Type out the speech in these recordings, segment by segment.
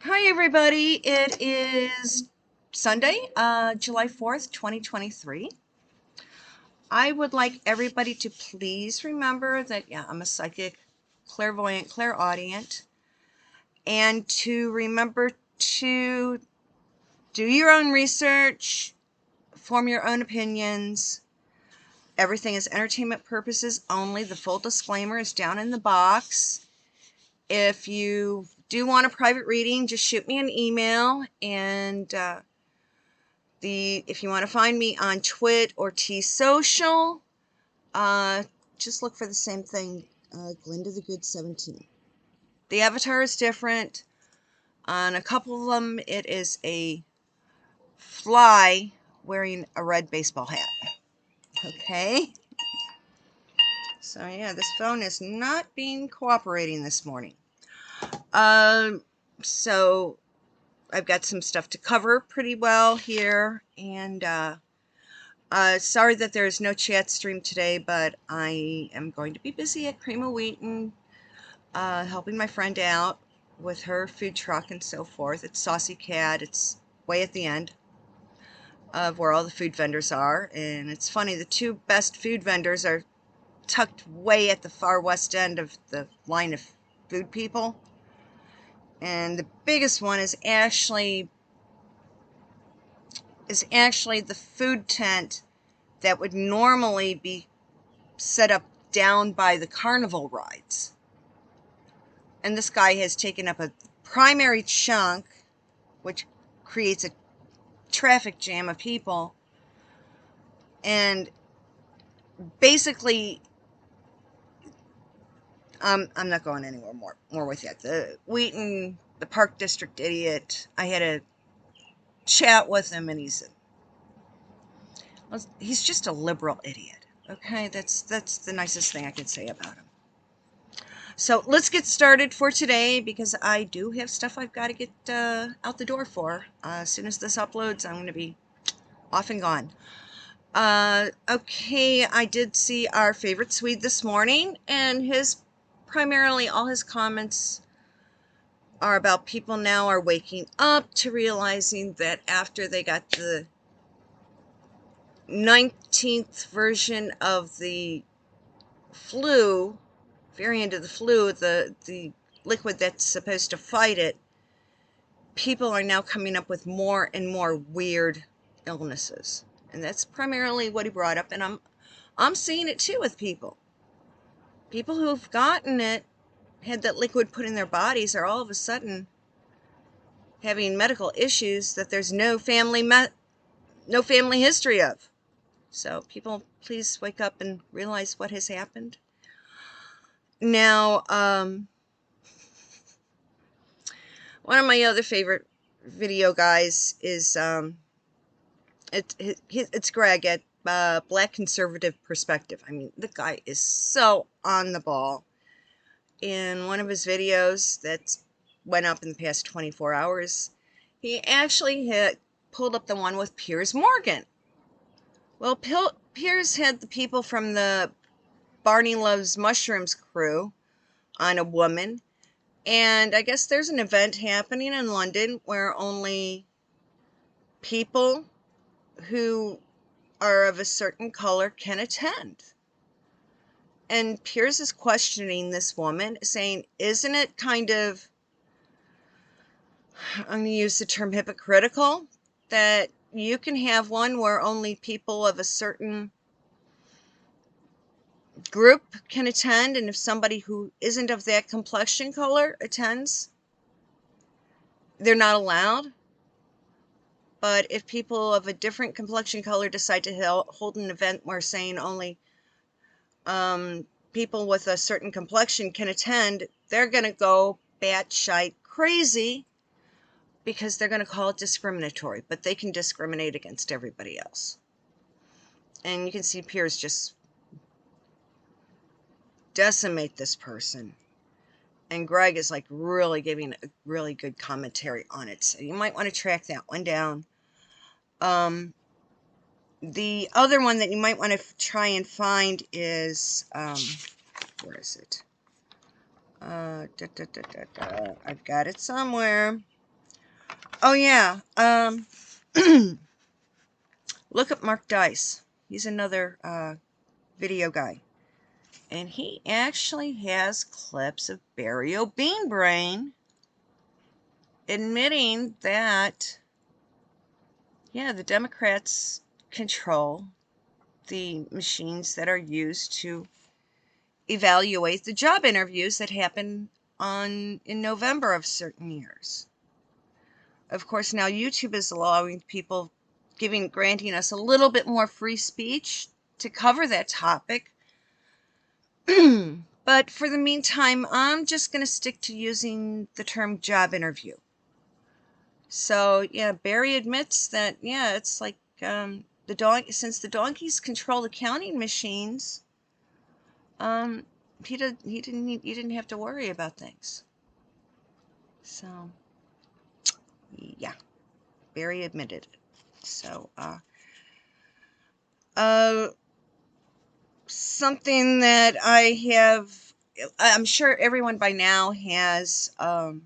Hi everybody, it is Sunday, July 4th, 2023. I would like everybody to please remember that, I'm a psychic, clairvoyant, clairaudient, and to remember to do your own research, form your own opinions. Everything is entertainment purposes only. The full disclaimer is down in the box. If you do want a private reading, just shoot me an email, and if you want to find me on Twit or T-Social, just look for the same thing, Glinda the Good 17. The avatar is different. On a couple of them, it is a fly wearing a red baseball hat. Okay? So yeah, this phone is not being cooperating this morning. So I've got some stuff to cover pretty well here, and sorry that there's no chat stream today, but I am going to be busy at Cream of Wheaton, helping my friend out with her food truck and so forth. It's Saucy Cat. It's way at the end of where all the food vendors are, and it's funny, the two best food vendors are tucked way at the far west end of the line of food people, and the biggest one is actually the food tent that would normally be set up down by the carnival rides. And this guy has taken up a primary chunk, which creates a traffic jam of people. And basically, I'm not going anywhere more with that. The Wheaton, the Park District idiot, I had a chat with him, and he's just a liberal idiot. Okay, that's the nicest thing I could say about him. So let's get started for today, because I do have stuff I've got to get out the door for. As soon as this uploads, I'm going to be off and gone. Okay, I did see our favorite Swede this morning, and primarily all his comments are about people now are waking up to realizing that after they got the 19th version of the flu, variant of the flu, the liquid that's supposed to fight it, people are now coming up with more and more weird illnesses. And that's primarily what he brought up, and I'm seeing it too with people. People who've gotten it, had that liquid put in their bodies, are all of a sudden having medical issues that there's no family history of. So people, please wake up and realize what has happened. Now, one of my other favorite video guys is it's Greg at Black Conservative Perspective. I mean, the guy is so on the ball. In one of his videos that went up in the past 24 hours, he actually pulled up the one with Piers Morgan. Well, Piers had the people from the Barney Loves Mushrooms crew on a woman, and I guess there's an event happening in London where only people who are of a certain color can attend. And Piers is questioning this woman, saying, isn't it kind of, I'm going to use the term hypocritical, that you can have one where only people of a certain group can attend, and if somebody who isn't of that complexion color attends, they're not allowed? But if people of a different complexion color decide to hold an event where saying only people with a certain complexion can attend, they're going to go batshite crazy, because they're going to call it discriminatory, but they can discriminate against everybody else. And you can see Piers just decimate this person. And Greg is like really giving a really good commentary on it. So you might want to track that one down. The other one that you might want to try and find is, where is it? I've got it somewhere. Oh yeah. Look up Mark Dice. He's another video guy. And he actually has clips of Barry O'Beanbrain admitting that, yeah, the Democrats control the machines that are used to evaluate the job interviews that happen in November of certain years. Of course, now YouTube is allowing people, granting us a little bit more free speech to cover that topic. But for the meantime, I'm just going to stick to using the term job interview. So, yeah, Barry admits that, yeah, it's like since the donkeys control the counting machines, you didn't have to worry about things. So, yeah, Barry admitted it. So, something that I'm sure everyone by now has heard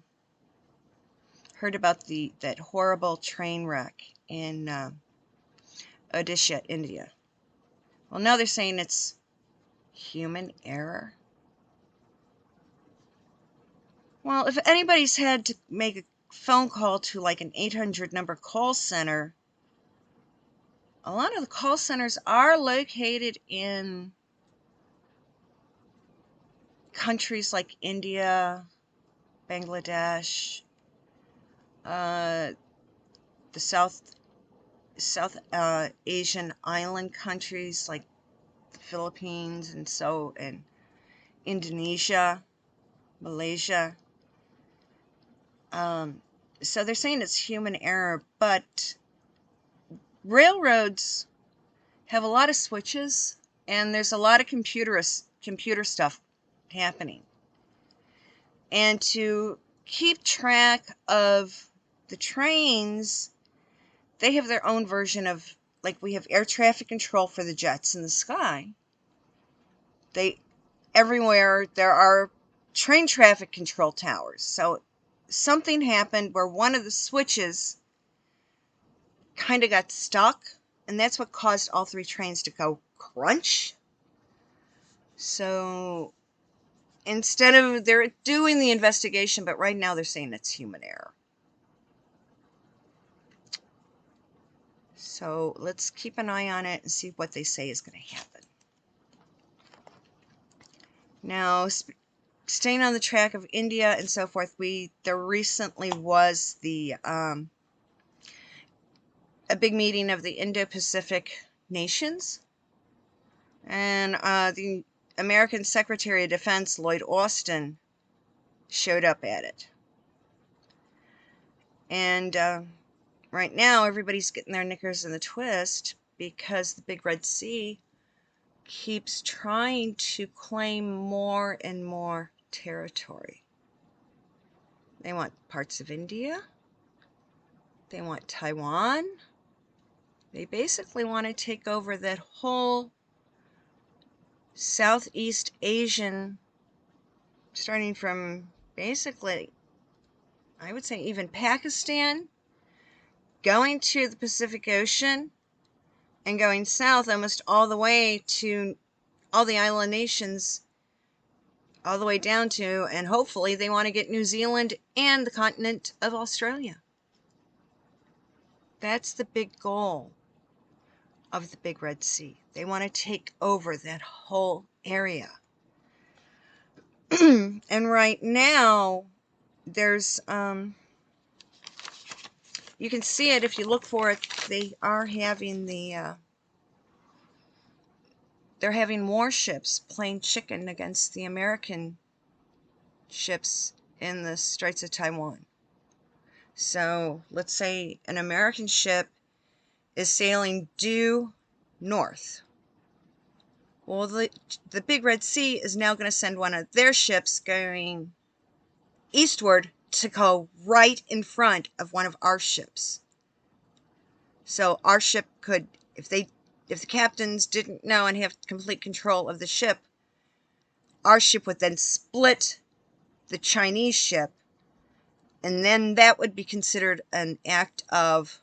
about that horrible train wreck in Odisha, India. Well, now they're saying it's human error. Well, if anybody's had to make a phone call to like an 800 number call center, a lot of the call centers are located in countries like India, Bangladesh, the South Asian island countries like the Philippines and Indonesia, Malaysia. So they're saying it's human error, but railroads have a lot of switches and there's a lot of computer stuff happening. And to keep track of the trains, they have their own version of, like we have air traffic control for the jets in the sky. Everywhere there are train traffic control towers. So something happened where one of the switches kind of got stuck, and that's what caused all three trains to go crunch. So they're doing the investigation, but right now they're saying it's human error. So let's keep an eye on it and see what they say is going to happen. Now, staying on the track of India and so forth, there recently was a big meeting of the Indo-Pacific nations, and the American Secretary of Defense, Lloyd Austin, showed up at it. And right now, everybody's getting their knickers in the twist because the Big Red Sea keeps trying to claim more and more territory. They want parts of India. They want Taiwan. They basically want to take over that whole Southeast Asian, starting from basically, I would say even Pakistan, going to the Pacific Ocean, and going south almost all the way to all the island nations, all the way down to, and hopefully they want to get New Zealand and the continent of Australia. That's the big goal of the Big Red Sea. They want to take over that whole area. And right now, there's, you can see it if you look for it. They are having they're having warships playing chicken against the American ships in the Straits of Taiwan. So let's say an American ship is sailing due north. Well, the Big Red Sea is now going to send one of their ships going eastward to go right in front of one of our ships. So our ship could, if the captains didn't know and have complete control of the ship, our ship would then split the Chinese ship And then that would be considered an act of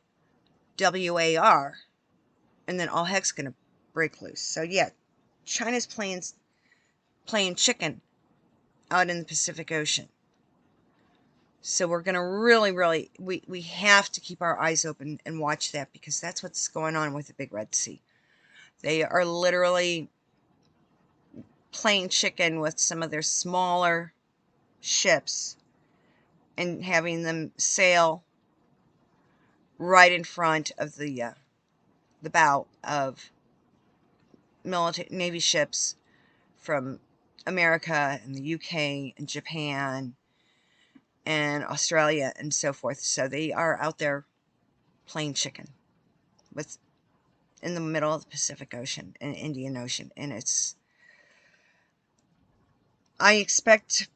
WAR. And then all heck's going to break loose. So yeah, China's playing chicken out in the Pacific Ocean. So we're going to really, we have to keep our eyes open and watch that, because that's what's going on with the Big Red Sea. They are literally playing chicken with some of their smaller ships and having them sail right in front of the bow of Navy ships from America and the UK and Japan and Australia and so forth. So they are out there playing chicken in the middle of the Pacific Ocean and Indian Ocean. And I expect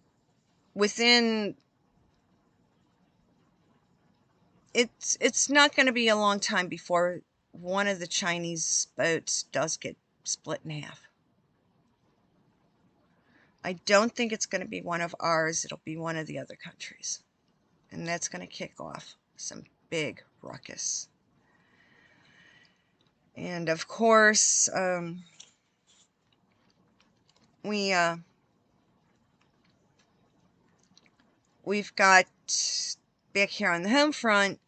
within, it's not going to be a long time before one of the Chinese boats does get split in half. I don't think it's going to be one of ours. It'll be one of the other countries. And that's going to kick off some big ruckus. And of course, we've got back here on the home front,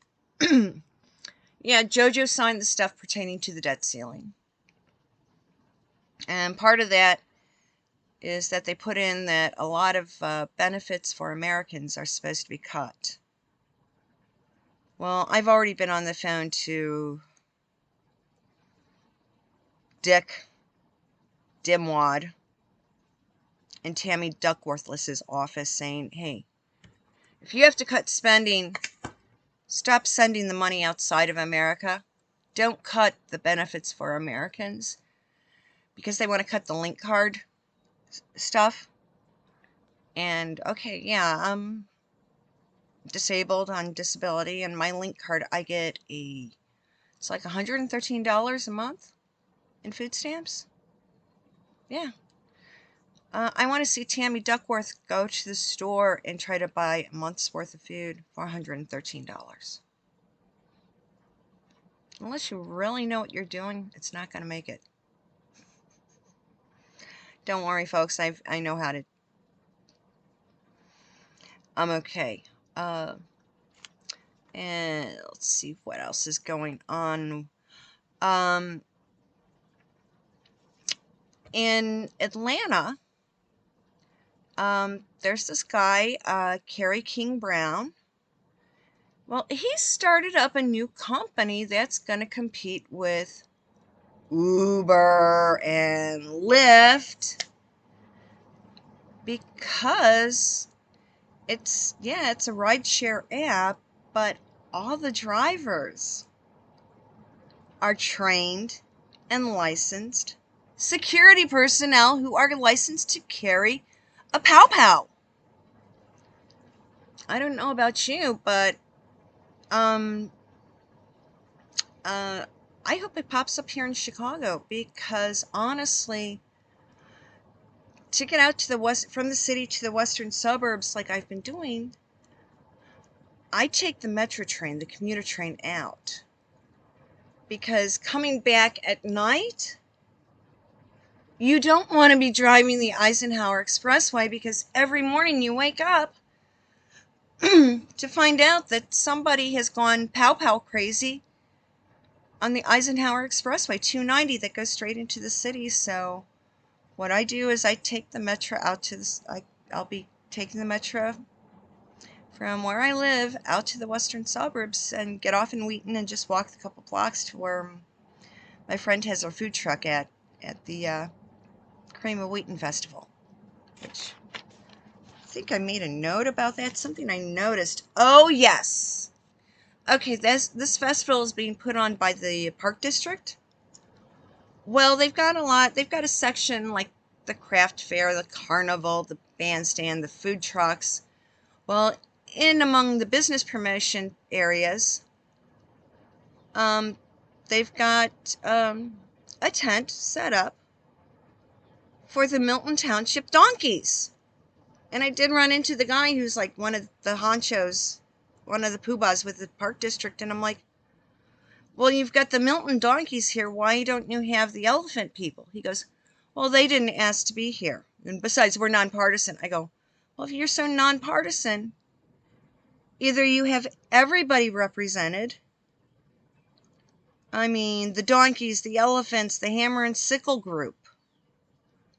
yeah, JoJo signed the stuff pertaining to the debt ceiling. And part of that is that they put in that a lot of benefits for Americans are supposed to be cut. Well, I've already been on the phone to Dick Dimwad in Tammy Duckworthless's office saying, hey, if you have to cut spending, stop sending the money outside of America. Don't cut the benefits for Americans, because they want to cut the link card stuff. And okay, yeah, I'm disabled on disability, and my link card, I get it's like $113 a month in food stamps. Yeah. I want to see Tammy Duckworth go to the store and try to buy a month's worth of food for $113. Unless you really know what you're doing, it's not going to make it. Don't worry, folks. I know how to. I'm okay. And let's see what else is going on. In Atlanta, there's this guy, Kerry King Brown. Well, he started up a new company that's going to compete with Uber and Lyft, because it's a rideshare app, but all the drivers are trained and licensed security personnel who are licensed to carry a pow-pow. I don't know about you, but I hope it pops up here in Chicago, because honestly, to get out to the from the city to the western suburbs like I've been doing, I take the metro train, the commuter train out, because coming back at night, you don't want to be driving the Eisenhower Expressway, because every morning you wake up to find out that somebody has gone pow-pow crazy on the Eisenhower Expressway 290 that goes straight into the city. So what I do is I take the metro out to this. I'll be taking the metro from where I live out to the western suburbs and get off in Wheaton and just walk a couple blocks to where my friend has her food truck at the Cream of Wheaton Festival, which I think I made a note about that. Something I noticed. Oh yes. Okay, this festival is being put on by the Park District. Well, they've got a lot. They've got a section like the craft fair, the carnival, the bandstand, the food trucks. Well, in among the business promotion areas, they've got a tent set up for the Milton Township donkeys. And I did run into the guy who's like one of the honchos one of the poobahs with the park district, and I'm like, well, you've got the Milton donkeys here. Why don't you have the elephant people? He goes, well, they didn't ask to be here. And besides, we're nonpartisan. I go, well, if you're so nonpartisan, either you have everybody represented. I mean, the donkeys, the elephants, the hammer and sickle group,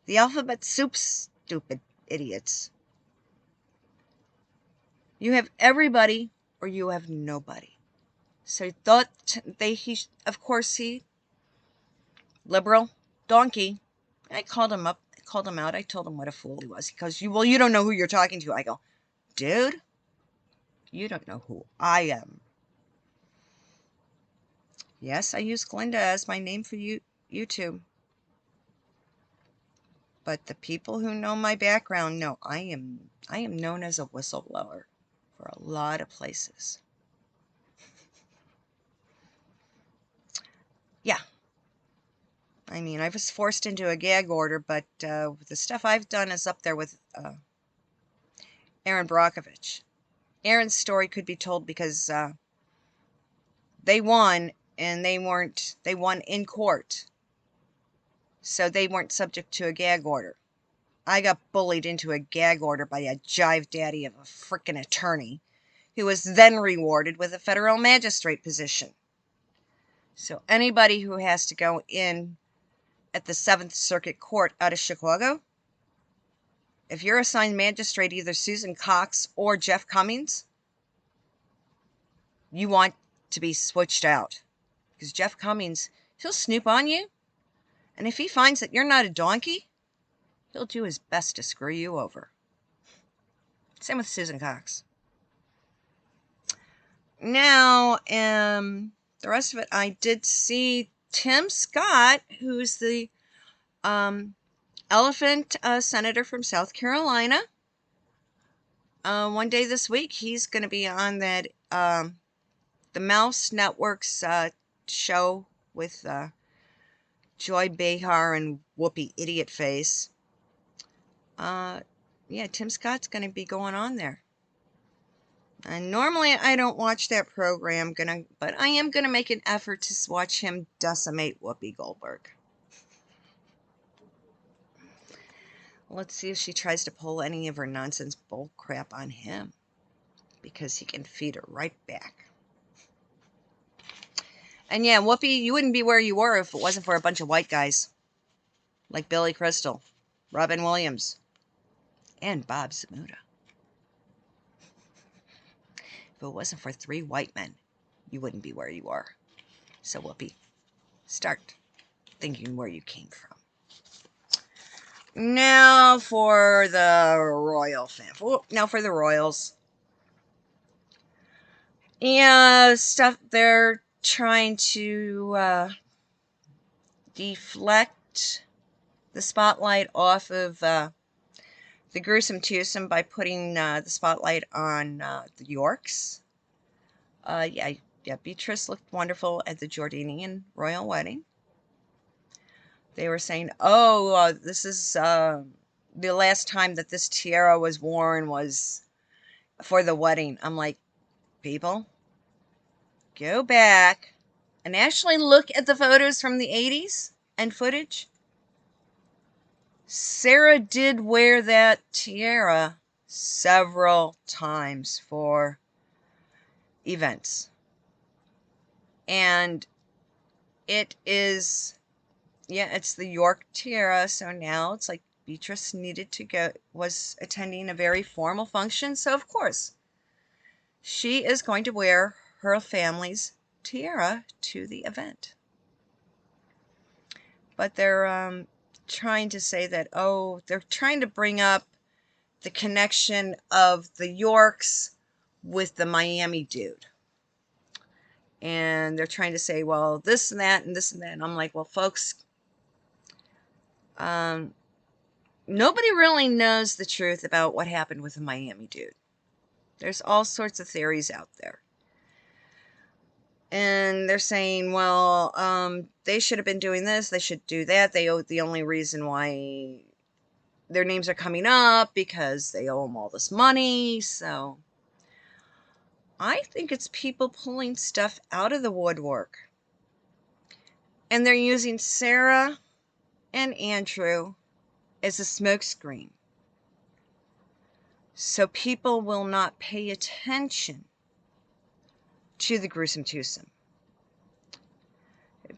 the alphabet soup, stupid idiots. You have everybody or you have nobody. So he thought of course, liberal, donkey. I called him up, I called him out. I told him what a fool he was. He goes, well, you don't know who you're talking to. I go, dude, you don't know who I am. Yes, I use Glinda as my name for YouTube. But the people who know my background know I am known as a whistleblower for a lot of places. Yeah. I mean, I was forced into a gag order, but the stuff I've done is up there with Aaron Brockovich. Aaron's story could be told because they won, and they won in court. So they weren't subject to a gag order. I got bullied into a gag order by a jive daddy of a frickin' attorney who was then rewarded with a federal magistrate position. So anybody who has to go in at the 7th Circuit Court out of Chicago, if you're assigned magistrate, either Susan Cox or Jeff Cummings, you want to be switched out. Because Jeff Cummings, he'll snoop on you, and if he finds that you're not a donkey, he'll do his best to screw you over. Same with Susan Cox. Now, the rest of it, I did see Tim Scott, who's the elephant senator from South Carolina. One day this week, he's going to be on that the Mouse Network's show with Joy Behar and Whoopi Idiot Face. Yeah, Tim Scott's going to be going on there. And normally I don't watch that program, but I am going to make an effort to watch him decimate Whoopi Goldberg. Let's see if she tries to pull any of her nonsense bull crap on him, because he can feed her right back. And yeah, Whoopi, you wouldn't be where you were if it wasn't for a bunch of white guys like Billy Crystal, Robin Williams, and Bob Zmuda. If it wasn't for 3 white men, you wouldn't be where you are. So Whoopi, start thinking where you came from. Now for the royal family. Now for the royals. Yeah, stuff they're trying to deflect the spotlight off of the gruesome twosome by putting the spotlight on the Yorks. Yeah, Beatrice looked wonderful at the Jordanian royal wedding. They were saying, oh, this is the last time that this tiara was worn was for the wedding. I'm like, people, go back and actually look at the photos from the 80s and footage. Sarah did wear that tiara several times for events. And it is, yeah, it's the York tiara. So now it's like Beatrice was attending a very formal function. So of course, she is going to wear her family's tiara to the event. But they're trying to say that, oh, they're trying to bring up the connection of the Yorks with the Miami dude. And they're trying to say, well, this and that and this and that. And I'm like, well, folks, nobody really knows the truth about what happened with the Miami dude. There's all sorts of theories out there. And they're saying, well, they should have been doing this, they should do that. The only reason why their names are coming up because they owe them all this money. So I think it's people pulling stuff out of the woodwork. And they're using Sarah and Andrew as a smokescreen. So people will not pay attention to the gruesome twosome.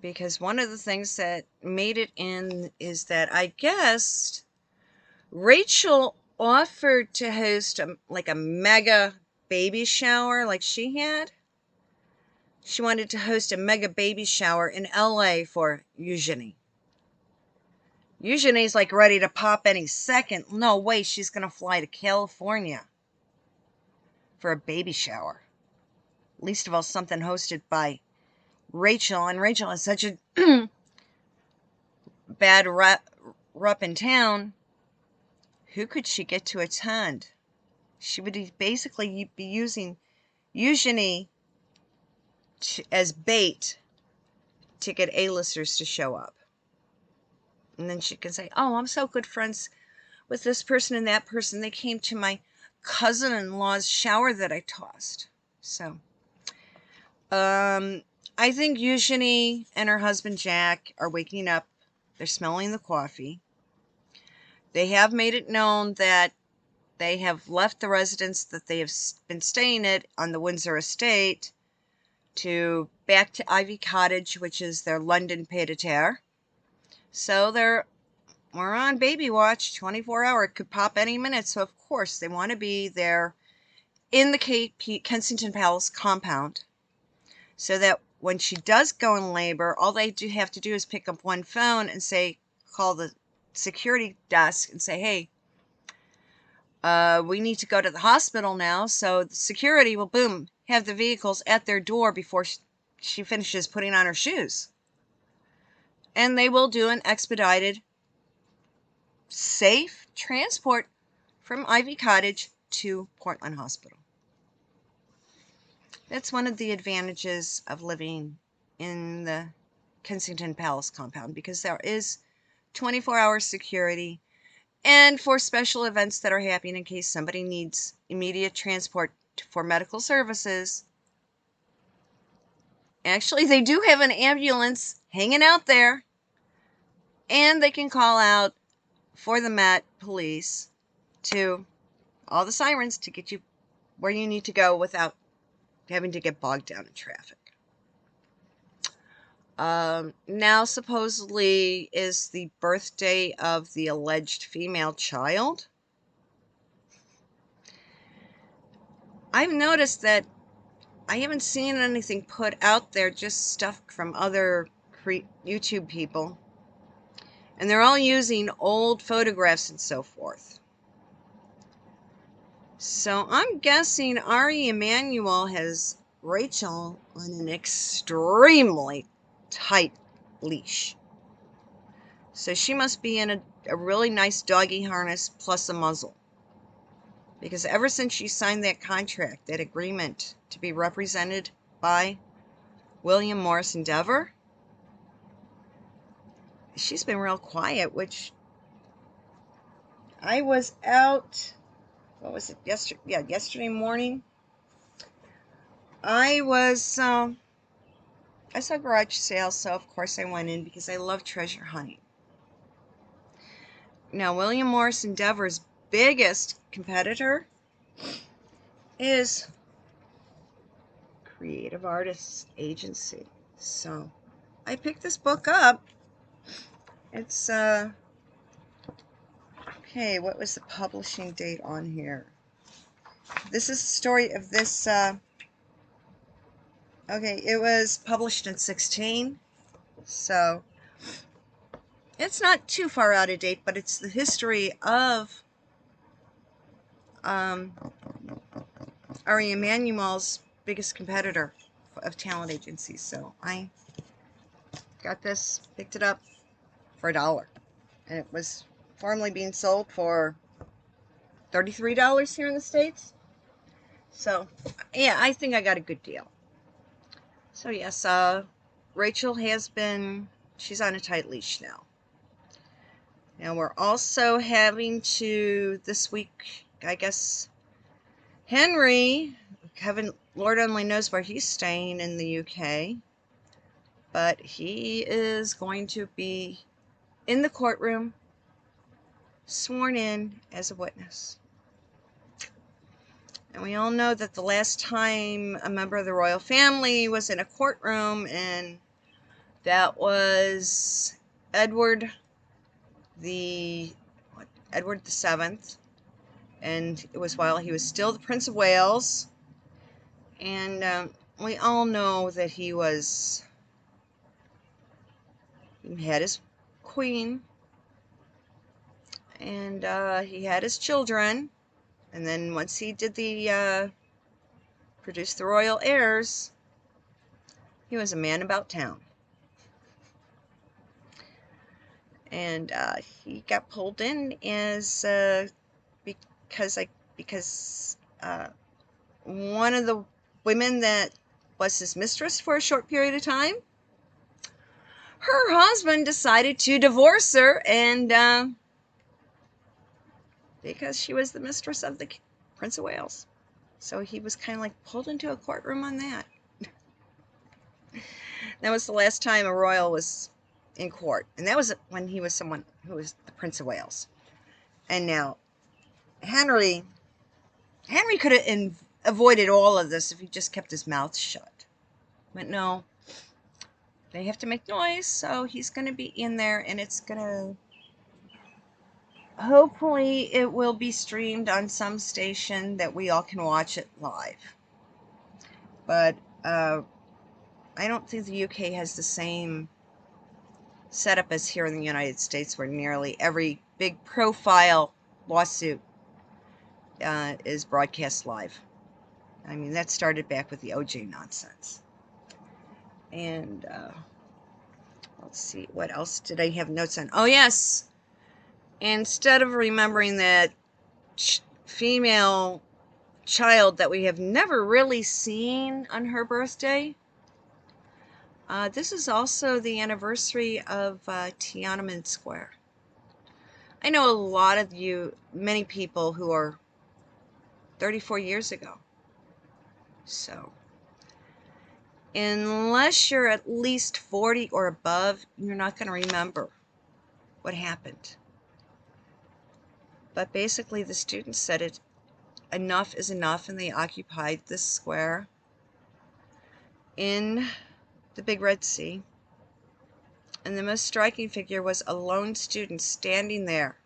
Because one of the things that made it in is that I guess Rachel offered to host like a mega baby shower like she had. She wanted to host a mega baby shower in LA for Eugenie. Eugenie's like ready to pop any second. No way she's going to fly to California for a baby shower. Least of all something hosted by Rachel. And Rachel has such a bad rep in town. Who could she get to attend? She would basically be using Eugenie as bait to get A-listers to show up. And then she can say, oh, I'm so good friends with this person and that person. They came to my cousin-in-law's shower that I tossed. So, I think Eugenie and her husband Jack are waking up. They're smelling the coffee. They have made it known that they have left the residence that they have been staying at on the Windsor estate to back to Ivy Cottage, which is their London pied-à-terre. So we're on baby watch, 24-hour. It could pop any minute. So of course they want to be there in the Kensington Palace compound, so that when she does go in labor, all they have to do is pick up one phone and call the security desk and say, hey, we need to go to the hospital now. So the security will, boom, have the vehicles at their door before she finishes putting on her shoes. And they will do an expedited, safe transport from Ivy Cottage to Portland Hospital. That's one of the advantages of living in the Kensington Palace compound, because there is 24-hour security. And for special events that are happening, in case somebody needs immediate transport for medical services, actually they do have an ambulance hanging out there, and they can call out for the Met Police to all the sirens to get you where you need to go without having to get bogged down in traffic. Now supposedly is the birthday of the alleged female child. I've noticed that I haven't seen anything put out there, just stuff from other YouTube people. And they're all using old photographs and so forth. So I'm guessing Ari Emanuel has Rachel on an extremely tight leash. So she must be in a really nice doggy harness plus a muzzle. Because ever since she signed that contract, that agreement to be represented by William Morris Endeavor, she's been real quiet, which I was out, what was it, yesterday morning. I saw garage sales, so of course I went in because I love treasure hunting. Now, William Morris Endeavor's biggest competitor is Creative Artists Agency. So I picked this book up. It's okay, what was the publishing date on here? This is the story of this okay, it was published in 2016. So it's not too far out of date, but it's the history of Ari Emanuel's biggest competitor of talent agencies. So I got this, picked it up for $1, and it was formerly being sold for $33 here in the States. So yeah, I think I got a good deal. So yes, Rachel she's on a tight leash now. Now we're also having to, this week, I guess, Kevin Lord only knows where he's staying in the UK, but he is going to be in the courtroom, sworn in as a witness. And we all know that the last time a member of the royal family was in a courtroom, and that was Edward the Seventh, and it was while he was still the Prince of Wales. And we all know that he had his queen, and he had his children, and then once he did produced the royal heirs, he was a man about town. And he got pulled in as because one of the women that was his mistress for a short period of time, her husband decided to divorce her, and because she was the mistress of the Prince of Wales. So he was kind of like pulled into a courtroom on that. That was the last time a royal was in court, and that was when he was someone who was the Prince of Wales. And now Henry could have avoided all of this if he just kept his mouth shut. But no, they have to make noise, so he's going to be in there, and it's going to... Hopefully it will be streamed on some station that we all can watch it live. But I don't think the UK has the same setup as here in the United States, where nearly every big profile lawsuit is broadcast live. I mean, that started back with the OJ nonsense. And let's see, what else did I have notes on? Oh, yes. Instead of remembering that female child that we have never really seen on her birthday, this is also the anniversary of Tiananmen Square. I know a lot of you, many people who are 34 years ago. So, unless you're at least 40 or above, you're not going to remember what happened. But basically, the students said enough is enough, and they occupied this square in the Big Red Sea. And the most striking figure was a lone student standing there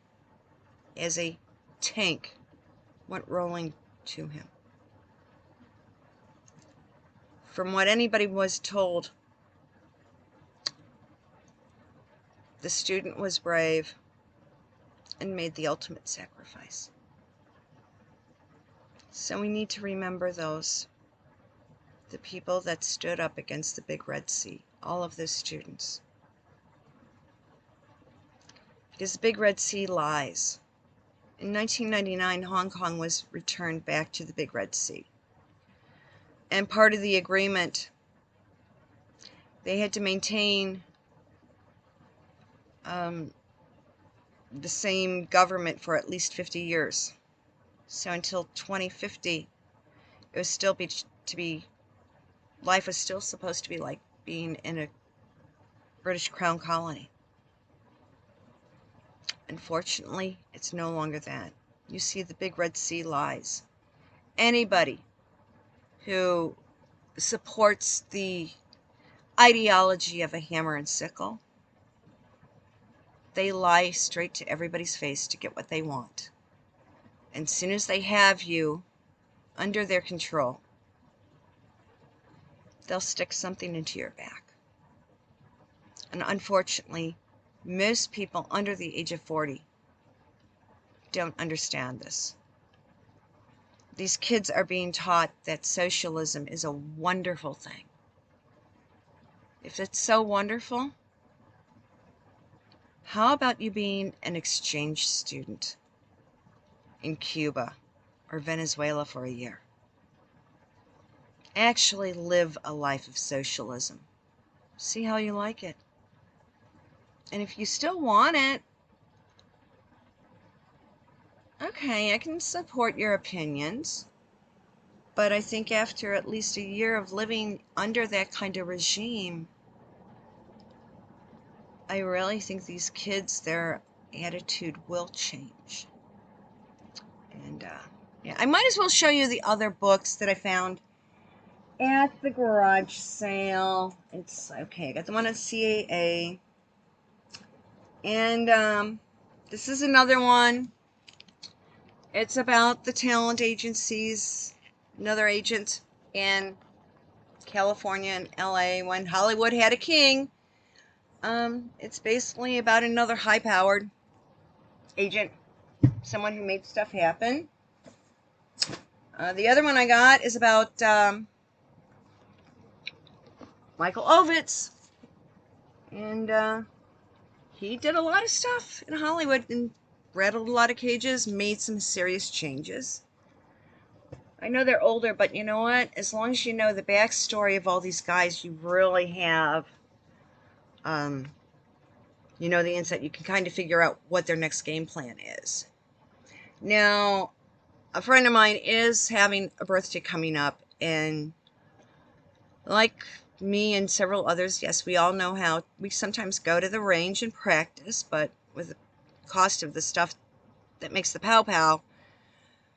as a tank went rolling to him. From what anybody was told, the student was brave and made the ultimate sacrifice. So we need to remember those, the people that stood up against the Big Red Sea, all of those students. Because the Big Red Sea lies. In 1999, Hong Kong was returned back to the Big Red Sea. And part of the agreement, they had to maintain the same government for at least 50 years. So until 2050, it was still life was still supposed to be like being in a British Crown colony. Unfortunately, it's no longer that. You see, the Big Red Sea lies. Anybody who supports the ideology of a hammer and sickle, they lie straight to everybody's face to get what they want. And as soon as they have you under their control, they'll stick something into your back. And unfortunately, most people under the age of 40 don't understand this. These kids are being taught that socialism is a wonderful thing. If it's so wonderful, how about you being an exchange student in Cuba or Venezuela for a year? Actually live a life of socialism. See how you like it. And if you still want it, okay, I can support your opinions. But I think after at least a year of living under that kind of regime, I really think these kids, their attitude will change. And yeah, I might as well show you the other books that I found at the garage sale. It's okay. I got the one on CAA. And this is another one. It's about the talent agencies. Another agent in California and LA when Hollywood had a king. It's basically about another high-powered agent, someone who made stuff happen. The other one I got is about Michael Ovitz, and he did a lot of stuff in Hollywood and rattled a lot of cages, made some serious changes. I know they're older, but you know what? As long as you know the backstory of all these guys, you really have, you know, the insight. You can kind of figure out what their next game plan is. Now, a friend of mine is having a birthday coming up, and like me and several others, yes, we all know how we sometimes go to the range and practice, but with the cost of the stuff that makes the pow-pow,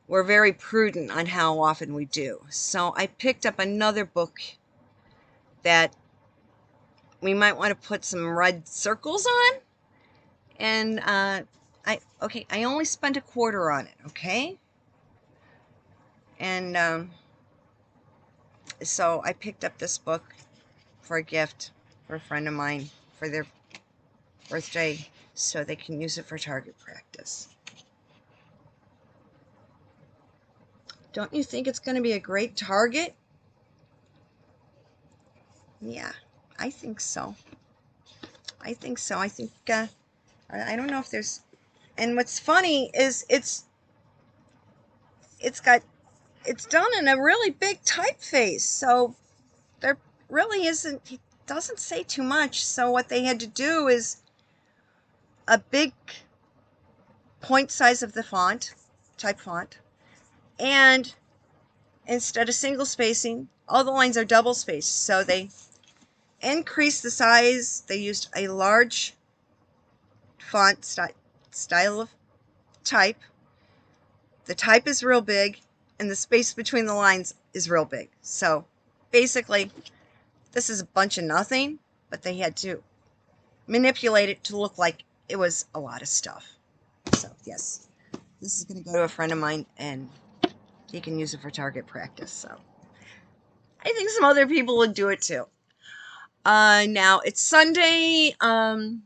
we're very prudent on how often we do. So I picked up another book that we might want to put some red circles on. And I only spent $1 on it, okay? And so I picked up this book for a gift for a friend of mine for their birthday so they can use it for target practice. Don't you think it's going to be a great target? Yeah, I think so. I think so. I think, I don't know if there's, and what's funny is it's done in a really big typeface, so there really isn't, he doesn't say too much. So what they had to do is a big point size of the font, type font, and instead of single spacing, all the lines are double spaced. So they increased the size. They used a large font style of type. The type is real big, and the space between the lines is real big. So basically, this is a bunch of nothing, but they had to manipulate it to look like it was a lot of stuff. So yes, this is going to go to a friend of mine, and he can use it for target practice. So I think some other people would do it too. Now it's Sunday, 9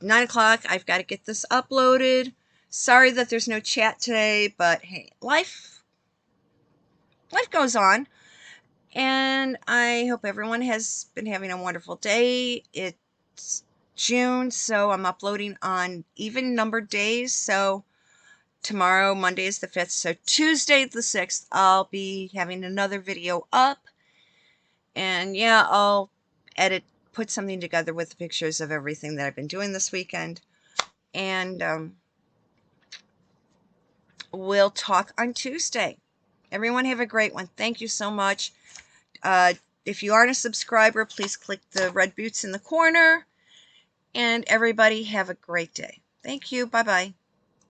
o'clock. I've got to get this uploaded. Sorry that there's no chat today, but hey, life goes on. And I hope everyone has been having a wonderful day. It's June, so I'm uploading on even numbered days. So tomorrow, Monday, is the 5th. So Tuesday, the 6th, I'll be having another video up. And yeah, I'll put something together with the pictures of everything that I've been doing this weekend. And we'll talk on Tuesday. Everyone have a great one. Thank you so much. If you aren't a subscriber, please click the red boots in the corner. And everybody have a great day. Thank you. Bye-bye.